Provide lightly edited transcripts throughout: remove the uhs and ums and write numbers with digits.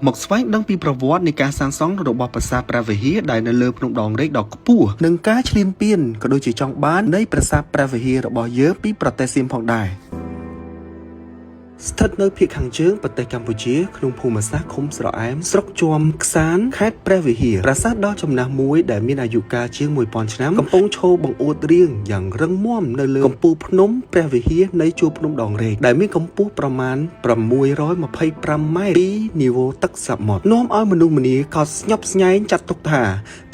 មកស្វែងដឹងពីប្រវត្តិនៃការសាងសង់របស់ប្រាសាទព្រះវិហារដែលនៅលើភ្នំដងរែកដ៏ខ្ពស់និងការឈ្លានពានក៏ដូចជាចង់បាននៃប្រាសាទព្រះវិហាររបស់យើងពីប្រទេសសៀមផងដែរស្ថិតនៅភាគខាងជើងប្រទេសកម្ពុជាក្នុងភូមិសាស្ត្រឃុំស្រអែមស្រុកជាំខ្សានខេត្តព្រះវិហារប្រាសាទដ៏ចំណាស់មួយដែលមានអាយុកាលជាង 1000 ឆ្នាំកំពុងឈរបង្អួតរៀងយ៉ាងរឹងមាំនៅលើកំពូលភ្នំព្រះវិហារនៃជួរភ្នំដងរែកដែលមានកម្ពស់ប្រមាណ625ម៉ែត្រពីនីវ៉ូទឹកសមុទ្រនាំឲ្យមនុស្សម្នាក៏ស្ញប់ស្ញែងចាត់ទុកថា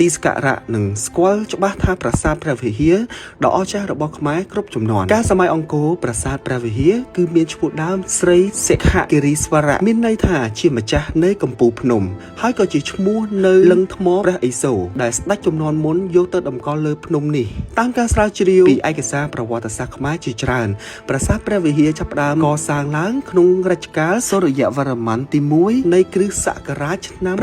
ទីសក្ការៈនិងស្គាល់ច្បាស់ថាប្រាសាទព្រះវិហារដ៏អស្ចារ្យរបស់ខ្មែរគ្រប់ជំនាន់កាលសម័យអង្គរប្រាសាទព្រះវិហារគឺមានឈ្មោះដើមស្រីសិខគិរីស្វរៈមានន័យថាជាម្ចាស់នៃកំពូលភ្នំហើយក៏ជាឈ្មោះនៅលឹងថ្មព្រះឥសូរដែលស្ដេចជំនាន់មុនយកទៅតម្កល់លើភ្នំនេះតាមការស្រាវជ្រាវពីឯកសារប្រវត្តិសាស្ត្រខ្មែរជាច្រើនប្រាសាទព្រះវិហារចាប់ផ្ដើមកសាងឡើងក្នុងរជ្ជកាលសូរ្យវរ្ម័នទី1នៃគ្រិស្តសករាជឆ្នាំ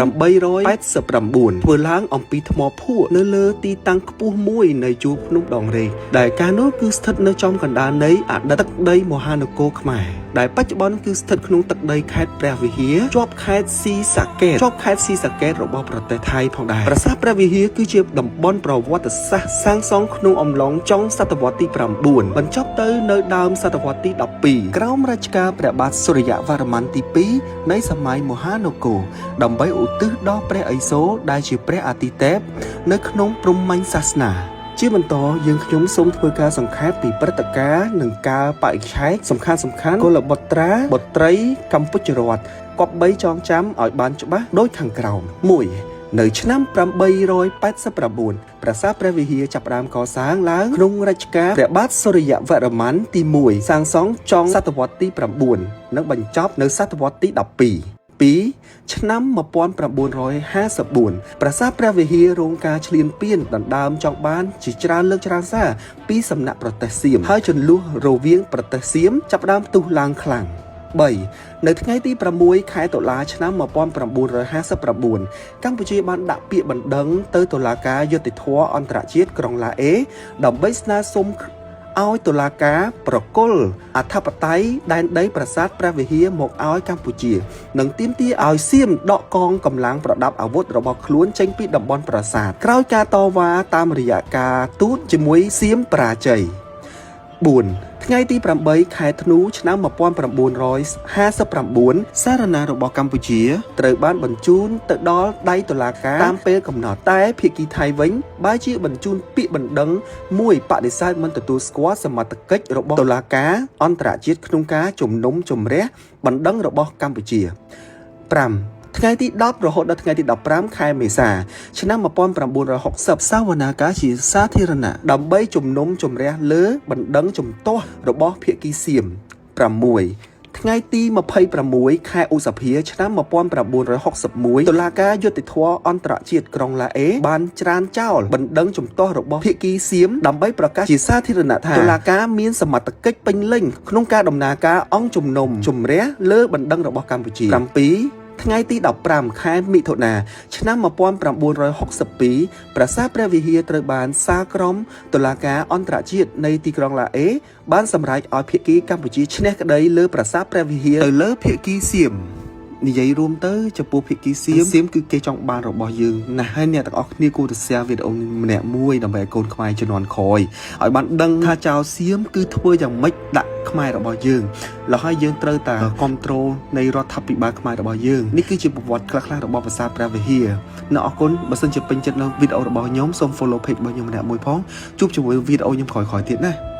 889ធ្វើឡើងអំពីថ្មភក់នៅលើទីតាំងខ្ពស់មួយនៃជួរភ្នំដងរែកដែលកាលនោះគឺស្ថិតនៅចំកណ្ដាលនៃអតីតទឹកដីមហានគរខ្មែរដែលបច្ចុប្បន្នគឺស្ថិតក្នុងទឹកដីខេត្តព្រះវិហារជាប់ខេត្តស៊ីសាកេតរបស់ប្រទេសថៃផងដែរប្រាសាទព្រះវិហារគឺជាតំបន់ប្រវត្តិសាស្ត្រសាងសង់ក្នុងអំឡុងចុងសតវត្សទី9បញ្ចប់ទៅនៅដើមសតវត្សទី12ក្រោមរជ្ជកាលព្រះបាទសូរ្យវរ្ម័នទី2នៃសម័យមហានគរដើម្បីឧទ្ទិសដល់ព្រះឥសូរដែលជាព្រះអាទិទេពនៅក្នុងព្រហ្មញ្ញសាសនាជាបន្តយើងខ្ញុំសូមធ្វើការសង្ខេបពីព្រឹត្តិការណ៍និងការបរិច្ឆេទសំខាន់កុលបុត្រាបុត្រីកម្ពុជារដ្ឋគប្បីចងចាំឲ្យបានច្បាស់ដូចខាងក្រោម1នៅឆ្នាំ889ប្រាសាទព្រះវិហារចាប់ផ្ដើមកសាងឡើងក្នុងរជ្ជកាលព្រះបាទសូរ្យវរ្ម័នទី1សាងសង់ចុងសតវត្សទី9និងបញ្ចប់នៅសតវត្សទី12ឆ្នាំ1954ប្រាសាទព្រះវិហាររងការឈ្លានពានដណ្ដើមចង់បានជាច្រើនលើកច្រើនសារពីសំណាក់ប្រទេសសៀមហើយជន្លោះរវាងប្រទេសសៀមចាប់ផ្ដើមផ្ទុះឡើងខ្លាំង3នៅថ្ងៃទី6ខែតុលាឆ្នាំ1959កម្ពុជាបានដាក់ពាក្យបណ្ដឹងទៅតុលាការយុត្តិធម៌អន្តរជាតិក្រុងឡាអេដើម្បីស្នើសុំឲ្យតុលាការប្រគល់អធិបតេយ្យដែនដីប្រាសាទព្រះវិហារមកឲ្យកម្ពុជានិងទាមទារឲ្យសៀមដកកងកម្លាំងប្រដាប់អាវុធរបស់ខ្លួនចេញពីតំបន់ប្រាសាទក្រោយការតវ៉ាតាមរយៈការទូតជាមួយសៀមបរាជ័យ4ថ្ងៃទី8ខែធ្នូឆ្នាំ1959សារណារបស់កម្ពុជាត្រូវបានបញ្ជូនទៅដល់ដៃតុលាការតាមពេលកំណត់តែភាគីថៃវិញបែរជាបញ្ជូនពាក្យបណ្ដឹងមួយបដិសេធមិនទទួលស្គាល់សមត្ថកិច្ចរបស់តុលាការអន្តរជាតិក្នុងការជំនុំជម្រះបណ្ដឹងរបស់កម្ពុជា5ថ្ងៃទី10រហូតដល់ថ្ងៃទី15ខែមេសាឆ្នាំ1960សវនាការជាសាធារណៈដើម្បីជំនុំជម្រះលើបណ្ដឹងជំទាស់របស់ភាគីសៀម6ថ្ងៃទី26ខែឧសភាឆ្នាំ1961តុលាការយុត្តិធម៌អន្តរជាតិក្រុងឡាអេបានច្រានចោលបណ្ដឹងជំទាស់របស់ភាគីសៀមដើម្បីប្រកាសជាសាធារណៈថាតុលាការមានសមត្ថកិច្ចពេញលេញក្នុងការដំណើរការអង្គជំនុំជម្រះលើបណ្ដឹងរបស់កម្ពុជា7ថ្ងៃទី15ខែមិថុនាឆ្នាំ1962ប្រាសាទព្រះវិហារត្រូវបានសាលក្រមតុលាការអន្តរជាតិនៃទីក្រុងឡាអេបានសម្រេចឲ្យភាគីកម្ពុជាឈ្នះក្តីលើប្រាសាទព្រះវិហារទៅលើភាគីសៀមនិយាយរួមទៅចំពោះភាគីសៀមគឺគេចង់បានរបស់យើងណាស់ហើយអ្នកទាំងអស់គ្នាគួរតែ share វីដេអូម្នាក់មួយដើម្បីឲ្យកូនខ្មែរជំនាន់ក្រោយឲ្យបានដឹងថាចៅសៀមគឺធ្វើយ៉ាងម៉េចដាក់ខ្មែររបស់យើងแล้วហើយយើងត្រូវតែគ្រប់គ្រងនៃរដ្ឋាភិបាលខ្មែររបស់យើងនេះគឺជាប្រវត្តិខ្លះៗរបស់ប្រាសាទព្រះវិហារនៅអរគុណបើសិនជាពេញចិត្តនៅវីដេអូរបស់ខ្ញុំសូម follow page របស់ខ្ញុំម្នាក់មួយផងជួបជាមួយវីដេអូខ្ញុំក្រោយៗទៀតណា